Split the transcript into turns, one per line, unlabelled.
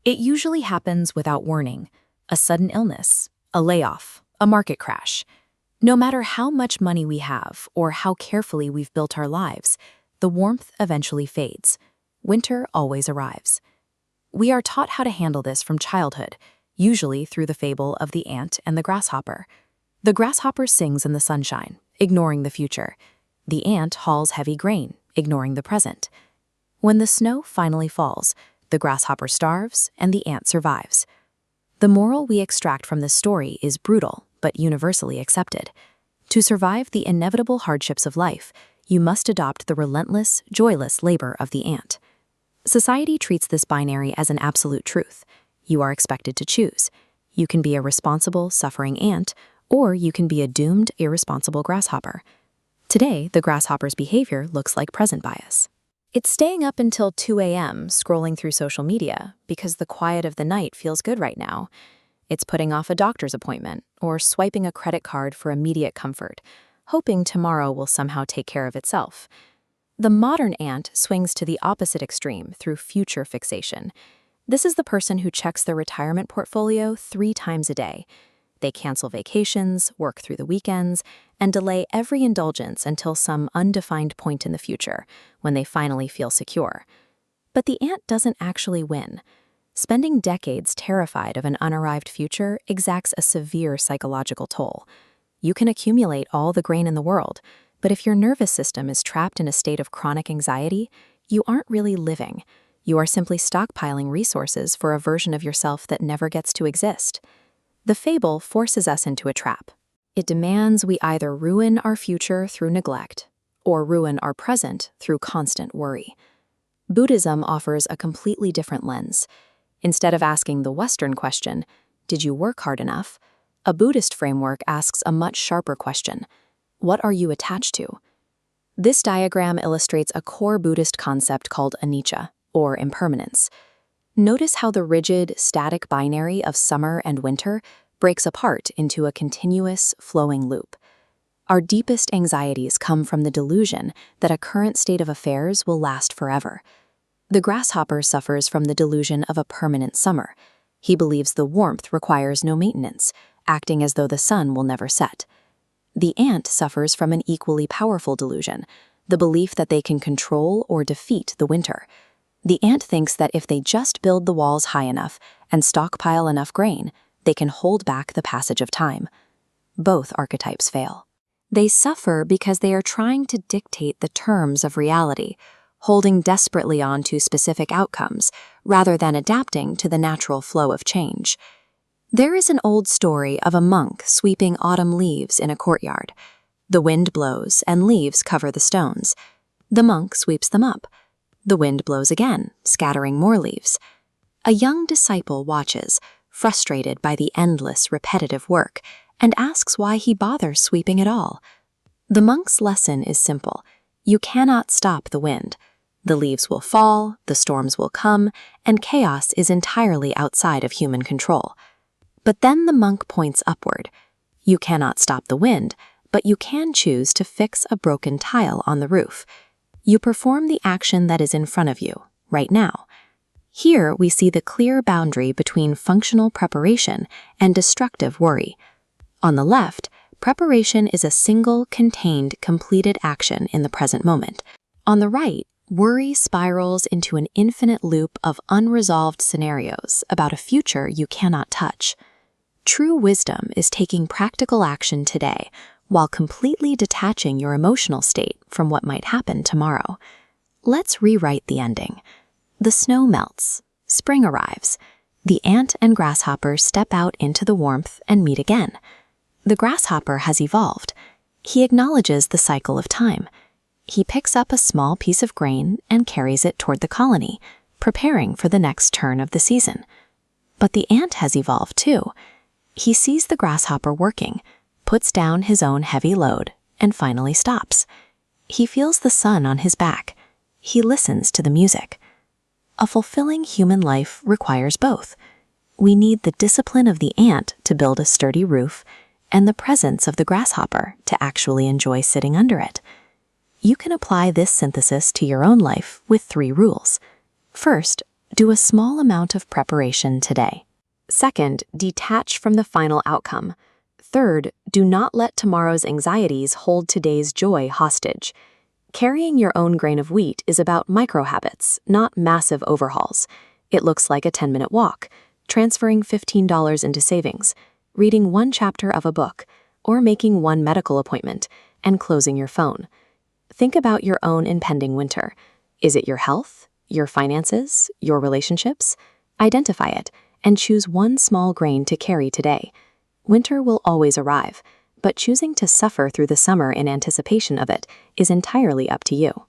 It usually happens without warning: a sudden illness, a layoff, a market crash. No matter how much money we have or how carefully we've built our lives, the warmth eventually fades. Winter always arrives. We are taught how to handle this from childhood, usually through the fable of the ant and the grasshopper. The grasshopper sings in the sunshine, ignoring the future. The ant hauls heavy grain, ignoring the present. When the snow finally falls, the grasshopper starves and the ant survives. The moral we extract from this story is brutal, but universally accepted. To survive the inevitable hardships of life, you must adopt the relentless, joyless labor of the ant. Society treats this binary as an absolute truth. You are expected to choose. You can be a responsible, suffering ant, or you can be a doomed, irresponsible grasshopper. Today, the grasshopper's behavior looks like present bias. It's staying up until 2 a.m. scrolling through social media because the quiet of the night feels good right now. It's putting off a doctor's appointment or swiping a credit card for immediate comfort, hoping tomorrow will somehow take care of itself. The modern ant swings to the opposite extreme through future fixation. This is the person who checks their retirement portfolio 3 times a day. They cancel vacations, work through the weekends, and delay every indulgence until some undefined point in the future, when they finally feel secure. But the ant doesn't actually win. Spending decades terrified of an unarrived future exacts a severe psychological toll. You can accumulate all the grain in the world, but if your nervous system is trapped in a state of chronic anxiety, you aren't really living. You are simply stockpiling resources for a version of yourself that never gets to exist. The fable forces us into a trap. It demands we either ruin our future through neglect or ruin our present through constant worry. Buddhism offers a completely different lens. Instead of asking the Western question, "Did you work hard enough?" a Buddhist framework asks a much sharper question: what are you attached to? This diagram illustrates a core Buddhist concept called Anitya, or impermanence. Notice how the rigid, static binary of summer and winter breaks apart into a continuous, flowing loop. Our deepest anxieties come from the delusion that a current state of affairs will last forever. The grasshopper suffers from the delusion of a permanent summer. He believes the warmth requires no maintenance, acting as though the sun will never set. The ant suffers from an equally powerful delusion, the belief that they can control or defeat the winter. The ant thinks that if they just build the walls high enough and stockpile enough grain, they can hold back the passage of time. Both archetypes fail. They suffer because they are trying to dictate the terms of reality, holding desperately on to specific outcomes rather than adapting to the natural flow of change. There is an old story of a monk sweeping autumn leaves in a courtyard. The wind blows and leaves cover the stones. The monk sweeps them up. The wind blows again, scattering more leaves. A young disciple watches, frustrated by the endless, repetitive work, and asks why he bothers sweeping at all. The monk's lesson is simple: you cannot stop the wind. The leaves will fall, the storms will come, and chaos is entirely outside of human control. But then the monk points upward. You cannot stop the wind, but you can choose to fix a broken tile on the roof. You perform the action that is in front of you, right now. Here we see the clear boundary between functional preparation and destructive worry. On the left, preparation is a single, contained, completed action in the present moment. On the right, worry spirals into an infinite loop of unresolved scenarios about a future you cannot touch. True wisdom is taking practical action today while completely detaching your emotional state from what might happen tomorrow. Let's rewrite the ending. The snow melts. Spring arrives. The ant and grasshopper step out into the warmth and meet again. The grasshopper has evolved. He acknowledges the cycle of time. He picks up a small piece of grain and carries it toward the colony, preparing for the next turn of the season. But the ant has evolved too. He sees the grasshopper working, puts down his own heavy load, and finally stops. He feels the sun on his back. He listens to the music. A fulfilling human life requires both. We need the discipline of the ant to build a sturdy roof, and the presence of the grasshopper to actually enjoy sitting under it. You can apply this synthesis to your own life with 3 rules. First, Do a small amount of preparation today. Second, detach from the final outcome. Third, do not let tomorrow's anxieties hold today's joy hostage. Carrying your own grain of wheat is about micro-habits, not massive overhauls. It looks like a 10-minute walk, transferring $15 into savings, reading one chapter of a book, or making one medical appointment, and closing your phone. Think about your own impending winter. Is it your health, your finances, your relationships? Identify it, and choose one small grain to carry today. Winter will always arrive, but choosing to suffer through the summer in anticipation of it is entirely up to you.